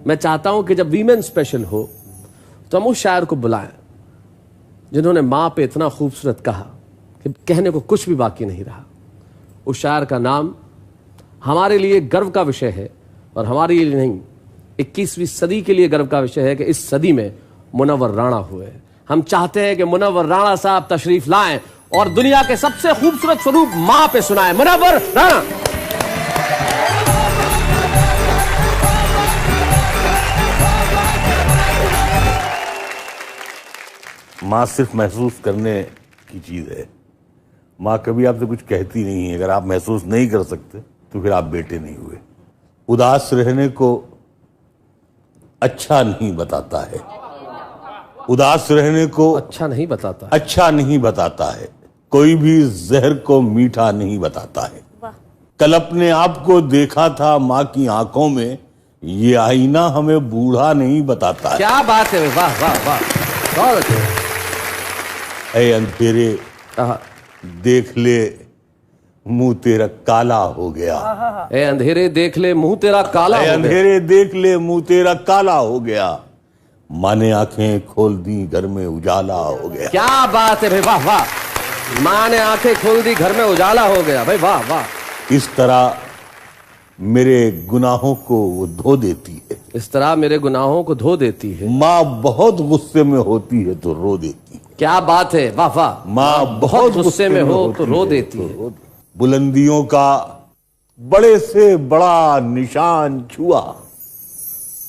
मैं चाहता हूं कि जब वीमेन स्पेशल हो तो हम उस शायर को बुलाएं जिन्होंने मां पे इतना खूबसूरत कहा कि कहने को कुछ भी बाकी नहीं रहा। उस शायर का नाम हमारे लिए गर्व का विषय है और हमारे लिए नहीं, 21वीं सदी के लिए गर्व का विषय है कि इस सदी में मुनव्वर राणा हुए। हम चाहते हैं कि मुनव्वर राणा साहब तशरीफ लाएं और दुनिया के सबसे खूबसूरत स्वरूप मां पे सुनाएं। मुनव्वर राणा। माँ सिर्फ महसूस करने की चीज है। माँ कभी आपसे कुछ कहती नहीं है। अगर आप महसूस नहीं कर सकते तो फिर आप बेटे नहीं हुए। उदास रहने को अच्छा नहीं बताता है। उदास रहने को अच्छा नहीं बताता है। कोई भी जहर को मीठा नहीं बताता है। कल अपने आप को देखा था माँ की आंखों में, ये आईना हमें बूढ़ा नहीं बताता है। क्या बात है, वाह वाह वाह, बहुत अच्छे। ऐ अंधेरे देख ले मुंह तेरा काला हो गया। ए अंधेरे देख ले मुंह तेरा काला हो गया। अंधेरे देख ले मुंह तेरा काला हो गया। माँ ने आंखें खोल दी घर में उजाला हो गया। क्या बात है भाई, वाह वाह। माँ ने आंखें खोल दी घर में उजाला हो गया, भाई वाह वाह। इस तरह मेरे गुनाहों को वो धो देती है। इस तरह मेरे गुनाहों को धो देती है। माँ बहुत गुस्से में होती है तो रो देती है। क्या बात है, वाह वाह। माँ बहुत गुस्से में हो तो रो देती है। बुलंदियों का बड़े से बड़ा निशान छुआ,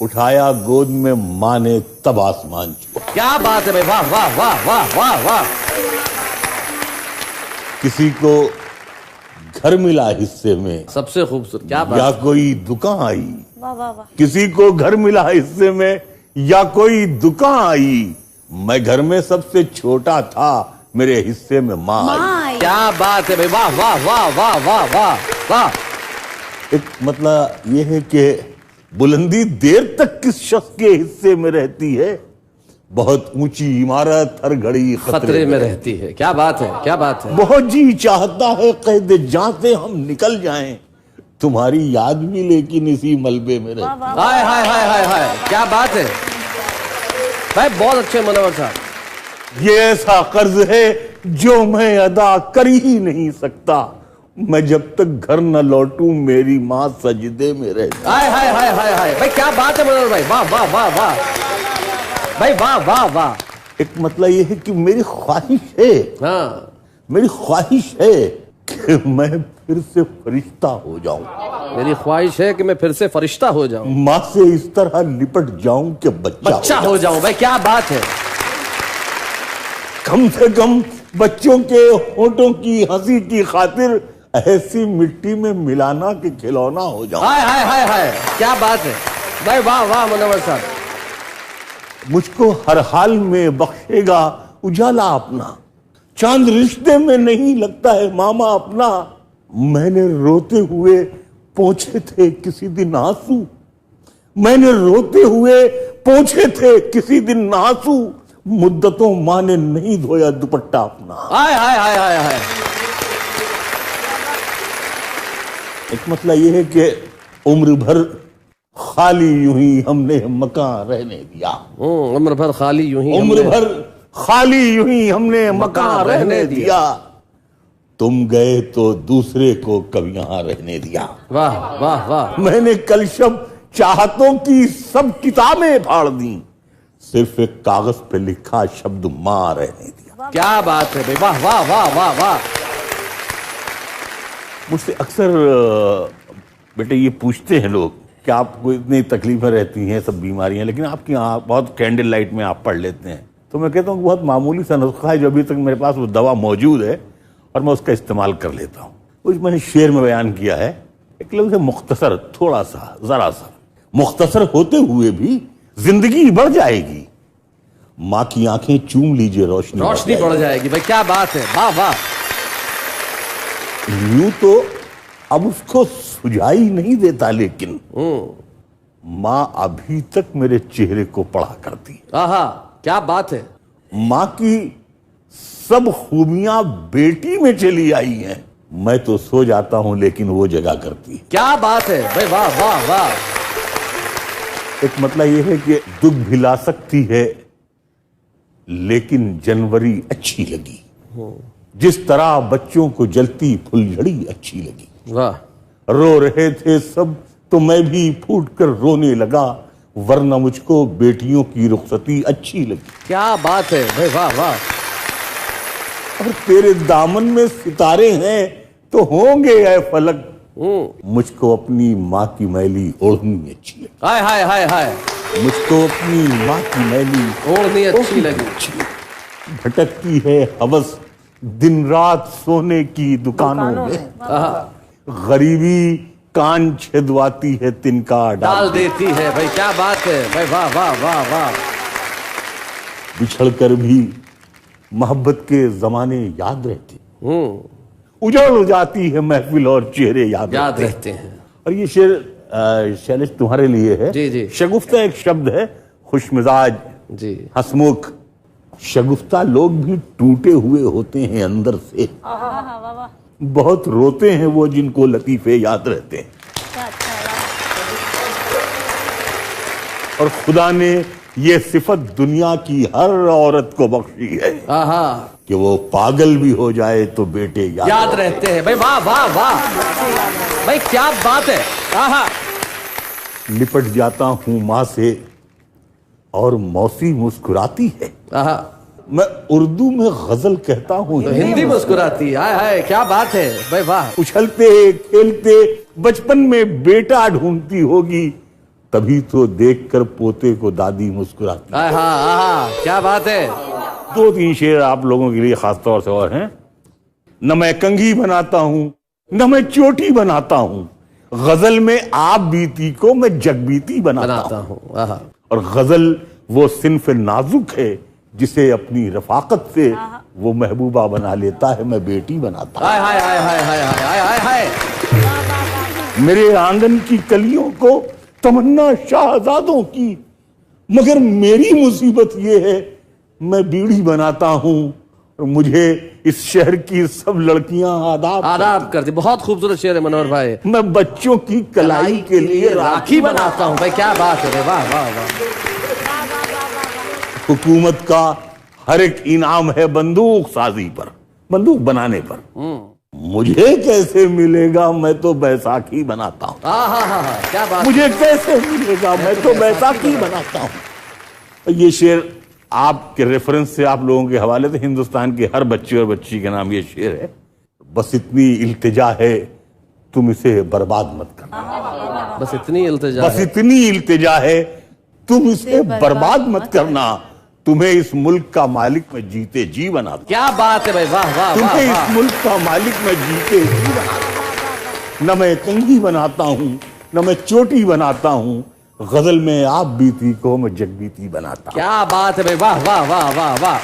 उठाया गोद में माँ ने तब आसमान छुआ। क्या बात है भाई, वाह वाह वाह वाह वाह वाह। किसी को घर मिला हिस्से में, सबसे खूबसूरत, क्या बात। या कोई दुकान आई। वाह वाह वाह। किसी को घर मिला हिस्से में या कोई दुकान आई। मैं घर में सबसे छोटा था, मेरे हिस्से में माँ आई। क्या बात है भाई, वाह वाह वाह वाह वाह वाह वाह। एक मतलब यह है कि बुलंदी देर तक किस शख्स के हिस्से में रहती है। बहुत ऊंची इमारत हर घड़ी खतरे में रहती है। क्या बात है, क्या बात है। बहुत जी चाहता है कैद जान से हम निकल जाएं, तुम्हारी याद भी लेकिन इसी मलबे में रहती। हाय हाय हाय हाय हाय, क्या बात है भाई, बहुत अच्छे मुनव्वर साहब। ये ऐसा कर्ज है जो मैं अदा कर ही नहीं सकता। मैं जब तक घर न लौटूं मेरी माँ सजदे में रहती। हाय हाय हाय हाय हाय भाई, क्या बात है मुनव्वर भाई, वाह वाह वाह वाह भाई, वाह वाह वाह। एक मतलब ये है कि मेरी ख्वाहिश है, हाँ, मेरी ख्वाहिश है कि मैं फिर से फरिश्ता हो जाऊं। मेरी ख्वाहिश है कि मैं फिर से फरिश्ता हो जाऊं। माँ से इस तरह लिपट जाऊं कि बच्चा हो जाऊं। भाई क्या बात है। कम से कम बच्चों के होठों की हंसी की खातिर ऐसी मिट्टी में मिलाना कि खिलौना हो जाऊं। हाय हाय हाय हाय, क्या बात है भाई, वाह वाह मुनव्वर साहब। मुझको हर हाल में बख्शेगा उजाला अपना। चांद रिश्ते में नहीं लगता है मामा अपना। मैंने रोते हुए पोंछे थे किसी दिन आंसू। मैंने रोते हुए पोंछे थे किसी दिन आंसू। मुद्दतों माँ ने नहीं धोया दुपट्टा अपना। हाय हाय हाय हाय हाय। एक मतलब यह है कि उम्र भर खाली यूं ही हमने मकान रहने दिया। उम्र भर खाली यूं ही हमने मकान रहने दिया। तुम गए तो दूसरे को कब यहां रहने दिया। वाह वाह वाह। मैंने कल शब चाहतों की सब किताबें फाड़ दी, सिर्फ एक कागज पे लिखा शब्द मां रहने दिया। क्या बात है भाई, वाह वाह वाह वाह वाह। मुझसे अक्सर बेटे ये पूछते हैं लोग कि आपको इतनी तकलीफें रहती हैं, सब बीमारियां, लेकिन आपकी आँख बहुत कैंडल लाइट में आप पढ़ लेते हैं। तो मैं कहता हूँ बहुत मामूली सा नुस्खा है जो अभी तक मेरे पास वो दवा मौजूद है और मैं उसका इस्तेमाल कर लेता हूँ। कुछ मैंने शेर में बयान किया है, एक लफ्ज़ है मुख्तसर, थोड़ा सा, जरा सा। मुख्तसर होते हुए भी जिंदगी बढ़ जाएगी। माँ की आंखें चूम लीजिए, रोशनी बढ़ जाएगी। भाई क्या बात है, वाह वाह। यूं तो अब उसको सुझाई नहीं देता, लेकिन माँ अभी तक मेरे चेहरे को पढ़ा करती है। आहा, क्या बात है। माँ की सब खूबियां बेटी में चली आई हैं। मैं तो सो जाता हूं लेकिन वो जगा करती है। क्या बात है भाई, वाह वाह वाह। एक मतलब ये है कि दुख भिला सकती है लेकिन जनवरी अच्छी लगी, जिस तरह बच्चों को जलती फुलझड़ी अच्छी लगी। वाह। रो रहे थे सब तो मैं भी फूट कर रोने लगा, वरना मुझको बेटियों की रुखसती अच्छी लगी। क्या बात है भाई, वाह वाह। और तेरे दामन में सितारे हैं तो होंगे ऐ फलक, मुझको अपनी माँ की मैली ओढ़नी अच्छी लगी। हाय हाय हाय हाय। मुझको अपनी माँ की मैली ओढ़नी अच्छी लगी। भटकती है हवस दिन रात सोने की दुकानों में, गरीबी कान छेदवाती है तिनका डाल देती है। भाई क्या बात है भाई, वाह वाह वाह वाह। बिछड़ कर भी मोहब्बत के जमाने याद रहते, उजड़ जाती है महफिल और चेहरे याद रहते हैं। और ये शेर शैलेश तुम्हारे लिए है। जी जी। शगुफ्ता एक शब्द है, खुशमिजाज जी, हंसमुख। शगुफ्ता लोग भी टूटे हुए होते हैं अंदर से, बहुत रोते हैं वो जिनको लतीफे याद रहते हैं। और खुदा ने ये सिफत दुनिया की हर औरत को बख्शी है कि वो पागल भी हो जाए तो बेटे याद रहते हैं। भाई वाह वाह वाह भाई, क्या बात है। आहा। लिपट जाता हूं माँ से और मौसी मुस्कुराती है। आहा। मैं उर्दू में गजल कहता हूँ तो हिंदी मुस्कुराती। हाय हाय, क्या बात है भाई, वाह। उछलते खेलते बचपन में बेटा ढूंढती होगी, तभी तो देखकर पोते को दादी मुस्कुराती। क्या बात है। 2-3 शेर आप लोगों के लिए खास तौर से और हैं। न मैं कंघी बनाता हूँ न मैं चोटी बनाता हूँ, गजल में आप बीती को मैं जगबीती बनाता हूँ। और गजल वो सिन्फ नाजुक है जिसे अपनी रफाकत से वो महबूबा बना लेता है, मैं बेटी बनाता हूँ। हाय हाय हाय हाय हाय हाय हाय। मेरे आंगन की कलियों को तमन्ना शाहजादों की, मगर मेरी मुसीबत ये है मैं बीड़ी बनाता हूँ और मुझे इस शहर की सब लड़कियां आदाब करती। बहुत खूबसूरत शेर है मनोहर भाई। मैं बच्चों की कलाई के लिए राखी बनाता हूँ। भाई क्या बात है, वाह वाह वाह। हुकूमत का हर एक इनाम है बंदूक साजी पर, बंदूक बनाने पर। मुझे कैसे मिलेगा, मैं तो बैसाखी बनाता हूँ। क्या बात। मुझे कैसे मिलेगा, मैं तो बैसाखी बनाता हूँ। ये शेर आपके रेफरेंस से आप लोगों के हवाले से हिंदुस्तान के हर बच्चे और बच्ची के नाम ये शेर है। बस इतनी इल्तिजा है तुम इसे बर्बाद मत करना। बस इतनी इल्तिजा है तुम इसे बर्बाद मत करना, तुम्हें इस मुल्क का मालिक मैं जीते जी बना दूं। क्या बात है भाई, वाह वाह। तुम्हें इस मुल्क का मालिक मैं जीते जी बना दूं। न मैं कंघी बनाता हूँ न मैं चोटी बनाता हूँ, गजल में आप बीती को मैं जगबीती बनाता हूँ। क्या बात है भाई, वाह वाह वाह वाह वाह।